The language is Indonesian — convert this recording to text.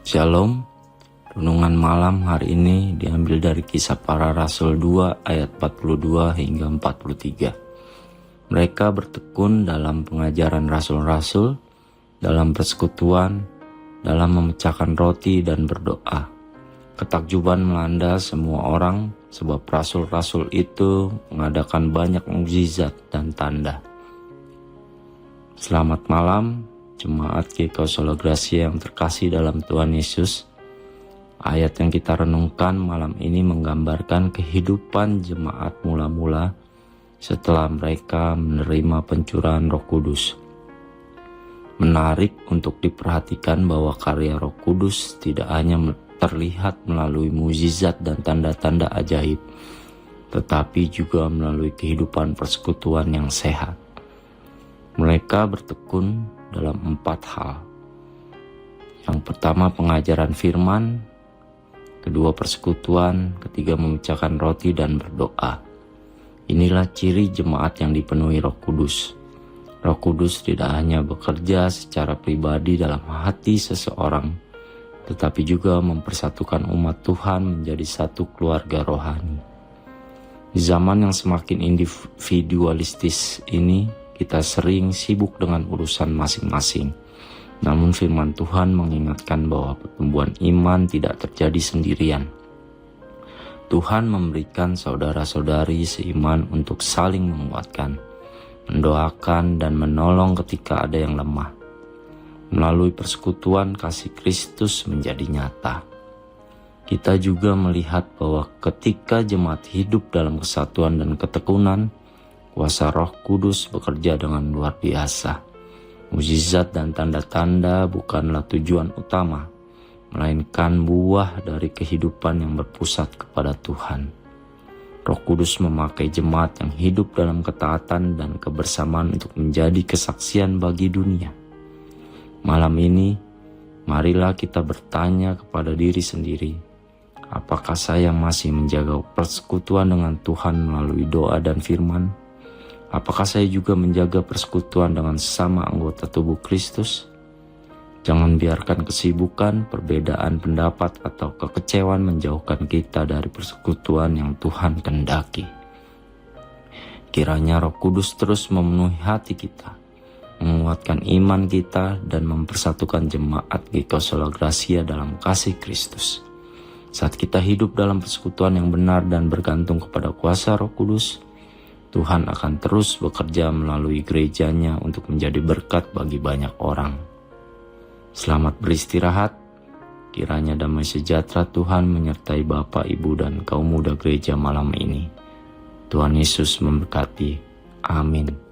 Shalom, renungan malam hari ini diambil dari Kisah Para Rasul 2 ayat 42 hingga 43. Mereka bertekun dalam pengajaran rasul-rasul, dalam persekutuan, dalam memecahkan roti dan berdoa. Ketakjuban melanda semua orang sebab rasul-rasul itu mengadakan banyak mukjizat dan tanda. Selamat malam, Jemaat GKI Solo Gracia yang terkasih dalam Tuhan Yesus. Ayat yang kita renungkan malam ini menggambarkan kehidupan jemaat mula-mula setelah mereka menerima pencurahan Roh Kudus. Menarik untuk diperhatikan bahwa karya Roh Kudus tidak hanya terlihat melalui mukjizat dan tanda-tanda ajaib, tetapi juga melalui kehidupan persekutuan yang sehat. Mereka bertekun dalam 4 hal. Yang pertama pengajaran firman, kedua persekutuan, ketiga memecahkan roti dan berdoa. Inilah ciri jemaat yang dipenuhi Roh Kudus. Roh Kudus tidak hanya bekerja secara pribadi dalam hati seseorang, tetapi juga mempersatukan umat Tuhan menjadi satu keluarga rohani. Di zaman yang semakin individualistis ini, kita sering sibuk dengan urusan masing-masing. Namun firman Tuhan mengingatkan bahwa pertumbuhan iman tidak terjadi sendirian. Tuhan memberikan saudara-saudari seiman untuk saling menguatkan, mendoakan dan menolong ketika ada yang lemah. Melalui persekutuan kasih Kristus menjadi nyata. Kita juga melihat bahwa ketika jemaat hidup dalam kesatuan dan ketekunan, kuasa Roh Kudus bekerja dengan luar biasa. Mukjizat dan tanda-tanda bukanlah tujuan utama, melainkan buah dari kehidupan yang berpusat kepada Tuhan. Roh Kudus memakai jemaat yang hidup dalam ketaatan dan kebersamaan untuk menjadi kesaksian bagi dunia. Malam ini, marilah kita bertanya kepada diri sendiri, apakah saya masih menjaga persekutuan dengan Tuhan melalui doa dan firman? Apakah saya juga menjaga persekutuan dengan sesama anggota tubuh Kristus? Jangan biarkan kesibukan, perbedaan pendapat, atau kekecewaan menjauhkan kita dari persekutuan yang Tuhan kehendaki. Kiranya Roh Kudus terus memenuhi hati kita, menguatkan iman kita, dan mempersatukan jemaat GKI Solo Gracia dalam kasih Kristus. Saat kita hidup dalam persekutuan yang benar dan bergantung kepada kuasa Roh Kudus, Tuhan akan terus bekerja melalui gerejanya untuk menjadi berkat bagi banyak orang. Selamat beristirahat. Kiranya damai sejahtera Tuhan menyertai Bapak, Ibu, dan kaum muda gereja malam ini. Tuhan Yesus memberkati. Amin.